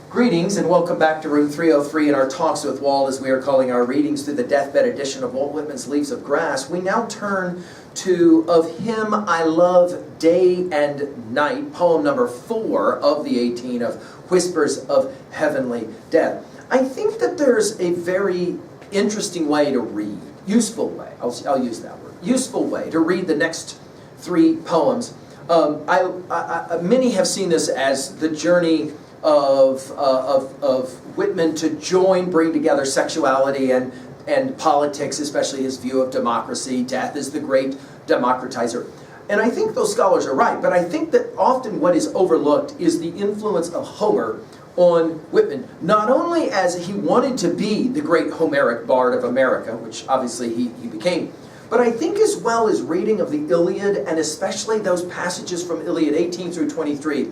Greetings and welcome back to room 303 in our Talks with Walt, as we are calling our readings through the deathbed edition of Walt Whitman's Leaves of Grass. We now turn to Of Him I Love Day and Night, poem number 4 of the 18 of Whispers of Heavenly Death. I think that there's a very interesting way to read, useful way, I'll use that word, useful way to read the next 3 poems. Many have seen this as the journey of Whitman to bring together sexuality and politics, especially his view of democracy. Death is the great democratizer. And I think those scholars are right, but I think that often what is overlooked is the influence of Homer on Whitman, not only as he wanted to be the great Homeric bard of America, which obviously he became, but I think as well as reading of the Iliad, and especially those passages from Iliad 18 through 23,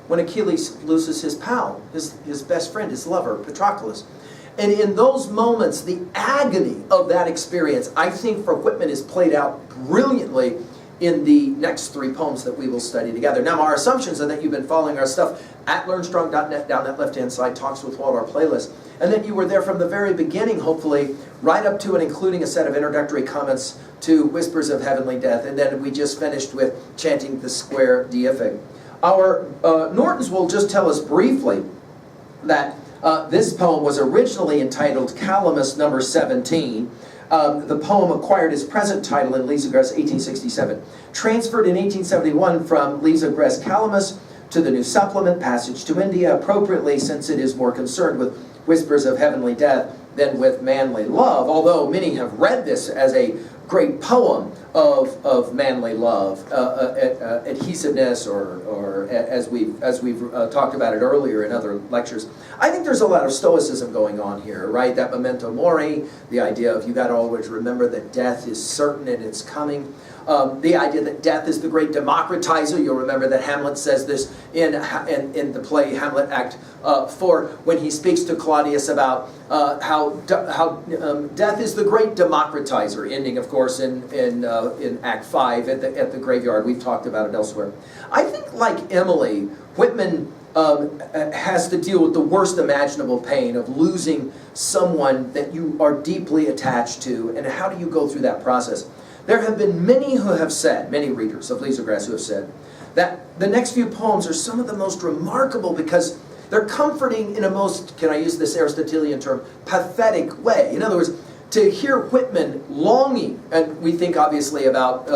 when Achilles loses his pal, his best friend, his lover, Patroclus. And in those moments, the agony of that experience, I think for Whitman, is played out brilliantly in the next 3 poems that we will study together. Now, our assumptions are that you've been following our stuff at learnstrong.net, down that left-hand side, Talks with Walt, our playlist, and that you were there from the very beginning, hopefully, right up to and including a set of introductory comments to Whispers of Heavenly Death, and then we just finished with chanting the square deific. Our Nortons will just tell us briefly that this poem was originally entitled Calamus number 17. The poem acquired its present title in Leaves of Grass 1867. Transferred in 1871 from Leaves of Grass Calamus to the new supplement, Passage to India, appropriately, since it is more concerned with Whispers of Heavenly Death than with manly love, although many have read this as a great poem of manly love, adhesiveness, or as we've talked about it earlier in other lectures. I think there's a lot of stoicism going on here, right? That memento mori, the idea of you got to always remember that death is certain and it's coming. The idea that death is the great democratizer. You'll remember that Hamlet says this in the play Hamlet Act 4 when he speaks to Claudius about how death is the great democratizer, ending, of course, in Act 5 at the graveyard. We've talked about it elsewhere. I think, like Emily, Whitman has to deal with the worst imaginable pain of losing someone that you are deeply attached to, and how do you go through that process? There have been many who have said, many readers of Leaves of Grass who have said, that the next few poems are some of the most remarkable because they're comforting in a most, can I use this Aristotelian term, pathetic way. In other words, to hear Whitman longing, and we think obviously about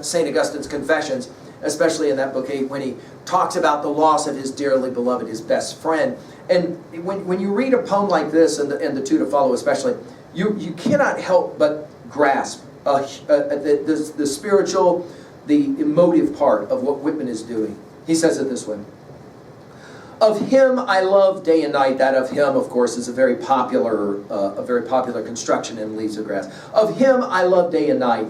St. Augustine's Confessions, especially in that book 8, when he talks about the loss of his dearly beloved, his best friend. And when you read a poem like this, and the 2 to follow especially, you cannot help but grasp the spiritual, the emotive part of what Whitman is doing. He says it this way: Of him I love day and night. That of him, of course, is a very popular construction in Leaves of Grass. Of him I love day and night.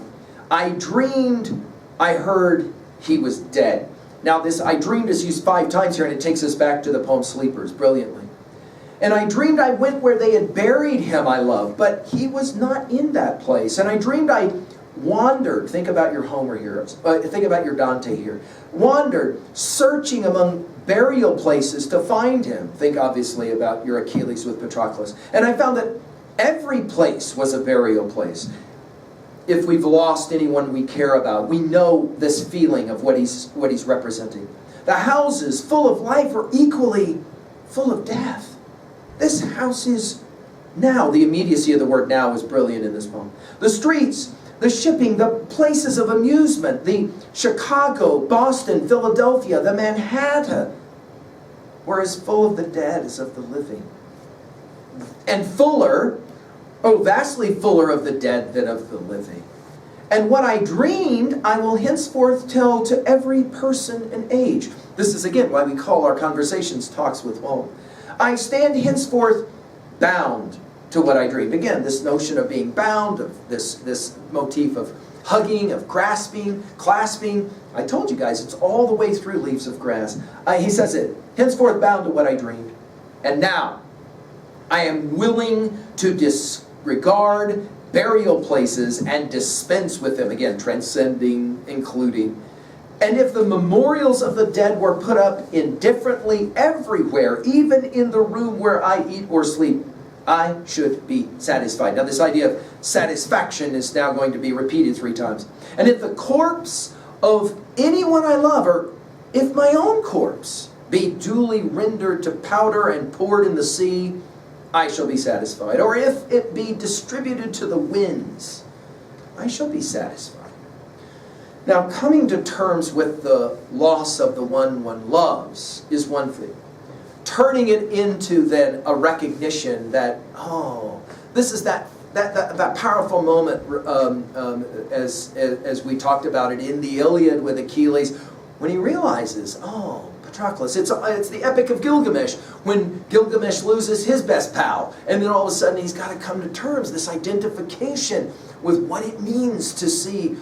I dreamed I heard he was dead. Now this I dreamed is used 5 times here, and it takes us back to the poem Sleepers brilliantly. And I dreamed I went where they had buried him I loved, but he was not in that place. And I dreamed I wandered, think about your Homer here, think about your Dante here, wandered, searching among burial places to find him. Think obviously about your Achilles with Patroclus. And I found that every place was a burial place. If we've lost anyone we care about, we know this feeling of what he's representing. The houses full of life are equally full of death. This house is now. The immediacy of the word now is brilliant in this poem. The streets, the shipping, the places of amusement, the Chicago, Boston, Philadelphia, the Manhattan, were as full of the dead as of the living. And fuller, vastly fuller of the dead than of the living. And what I dreamed, I will henceforth tell to every person and age. This is again why we call our conversations Talks with Walt. I stand henceforth bound to what I dreamed. Again, this notion of being bound, of this motif of hugging, of grasping, clasping. I told you guys, it's all the way through Leaves of Grass. He says it, henceforth bound to what I dreamed. And now, I am willing to disregard burial places and dispense with them. Again, transcending, including. And if the memorials of the dead were put up indifferently everywhere, even in the room where I eat or sleep, I should be satisfied. Now this idea of satisfaction is now going to be repeated 3 times. And if the corpse of anyone I love, or if my own corpse, be duly rendered to powder and poured in the sea, I shall be satisfied. Or if it be distributed to the winds, I shall be satisfied. Now, coming to terms with the loss of the one loves is one thing. Turning it into then a recognition that, oh, this is that powerful moment as we talked about it in the Iliad with Achilles, when he realizes, oh, Patroclus, it's the Epic of Gilgamesh, when Gilgamesh loses his best pal, and then all of a sudden he's got to come to terms, this identification with what it means to see,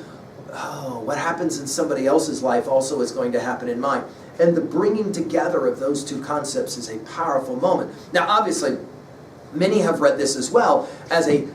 oh, what happens in somebody else's life also is going to happen in mine. And the bringing together of those 2 concepts is a powerful moment. Now, obviously, many have read this as well as a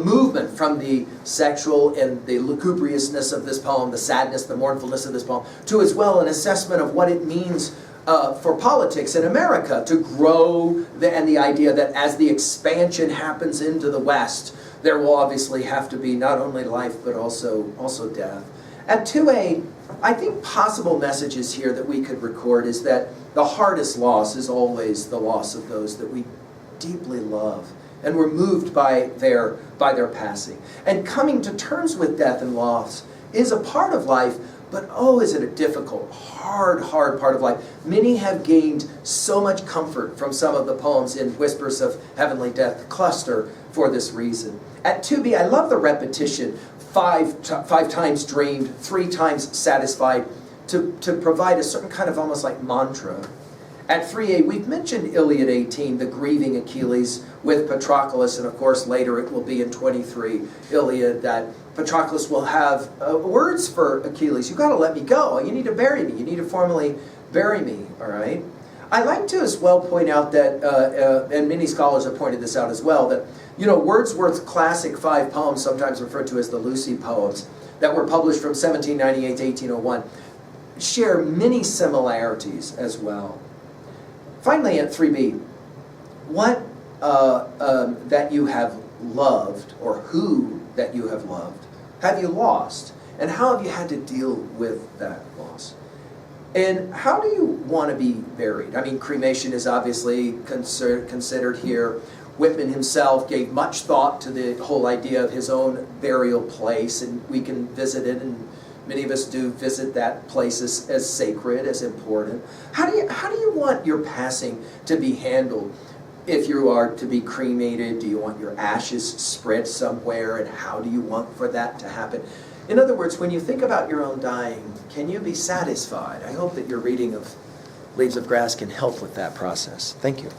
movement from the sexual and the lugubriousness of this poem, the sadness, the mournfulness of this poem, to as well an assessment of what it means for politics in America to grow, and the idea that as the expansion happens into the West, there will obviously have to be not only life but also death. At 2a, I think possible messages here that we could record is that the hardest loss is always the loss of those that we deeply love and we're moved by their passing. And coming to terms with death and loss is a part of life, but oh, is it a difficult, hard part of life. Many have gained so much comfort from some of the poems in Whispers of Heavenly Death cluster for this reason. At 2b, I love the repetition, 5 times dreamed, 3 times satisfied, to provide a certain kind of almost like mantra. At 3a, we've mentioned Iliad 18, the grieving Achilles with Patroclus, and of course later it will be in 23, Iliad, that Patroclus will have words for Achilles. You've got to let me go. You need to bury me. You need to formally bury me, all right? I like to as well point out that, and many scholars have pointed this out as well, that Wordsworth's classic 5 poems, sometimes referred to as the Lucy poems, that were published from 1798 to 1801, share many similarities as well. Finally, at 3b, what that you have loved, or who that you have loved, have you lost? And how have you had to deal with that loss? And how do you want to be buried? I mean, cremation is obviously considered here. Whitman himself gave much thought to the whole idea of his own burial place, and we can visit it, and many of us do visit that place as sacred, as important. How do you want your passing to be handled? If you are to be cremated, do you want your ashes spread somewhere, and how do you want for that to happen? In other words, when you think about your own dying, can you be satisfied? I hope that your reading of Leaves of Grass can help with that process. Thank you.